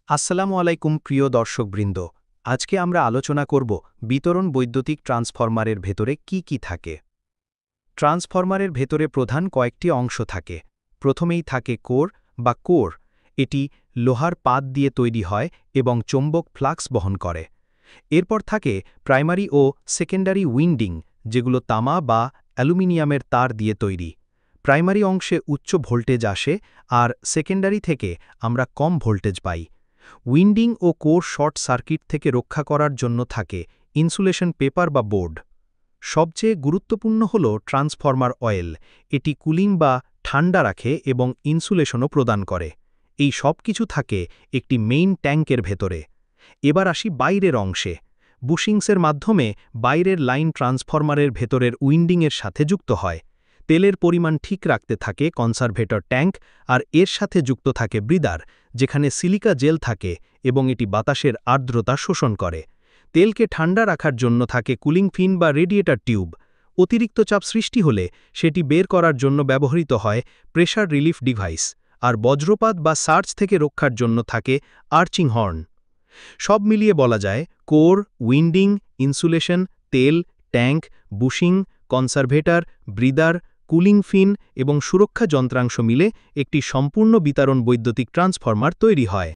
আসসালামু আলাইকুম প্রিয় দর্শকবৃন্দ। আজকে আমরা আলোচনা করব বিতরণ বৈদ্যুতিক ট্রান্সফরমারের ভেতরে কি কি থাকে। ট্রান্সফরমারের ভেতরে প্রধান কয়েকটি অংশ থাকে। প্রথমেই থাকে কোর বা কোর। এটি লোহার পাত দিয়ে তৈরি হয় এবং চৌম্বক ফ্লাক্স বহন করে। এরপর থাকে প্রাইমারি ও সেকেন্ডারি উইন্ডিং, যেগুলো তামা বা অ্যালুমিনিয়ামের তার দিয়ে তৈরি। প্রাইমারি অংশে উচ্চ ভোল্টেজ আসে আর সেকেন্ডারি থেকে আমরা কম ভোল্টেজ পাই। উইন্ডিং ও কোর শর্ট সার্কিট থেকে রক্ষা করার জন্য থাকে ইনসুলেশন পেপার বা বোর্ড। সবচেয়ে গুরুত্বপূর্ণ হল ট্রান্সফরমার অয়েল। এটি কুলিং বা ঠান্ডা রাখে এবং ইনসুলেশনও প্রদান করে। এই সব কিছু থাকে একটি মেইন ট্যাঙ্কের ভেতরে। এবার আসি বাইরের অংশে। বুশিংসের মাধ্যমে বাইরের লাইন ট্রান্সফরমারের ভেতরের উইন্ডিংয়ের সাথে যুক্ত হয়। তেলের পরিমাণ ঠিক রাখতে থাকে কনসারভেটর ট্যাঙ্ক, আর এর সাথে যুক্ত থাকে ব্রিদার, যেখানে সিলিকা জেল থাকে এবং এটি বাতাসের আর্দ্রতা শোষণ করে। তেলকে ঠান্ডা রাখার জন্য থাকে কুলিং ফিন বা রেডিয়েটর টিউব। অতিরিক্ত চাপ সৃষ্টি হলে সেটি বের করার জন্য ব্যবহৃত হয় প্রেশার রিলিফ ডিভাইস। আর বজ্রপাত বা সার্জ থেকে রক্ষার জন্য থাকে আর্চিং হর্ন। সব মিলিয়ে বলা যায় কোর, উইন্ডিং, ইনসুলেশন, তেল, ট্যাঙ্ক, বুশিং, কনসারভেটর, ব্রিদার, কুলিং ফিন এবং সুরক্ষা যন্ত্রাংশ মিলে একটি সম্পূর্ণ বিতরণ বৈদ্যুতিক ট্রান্সফরমার তৈরি হয়।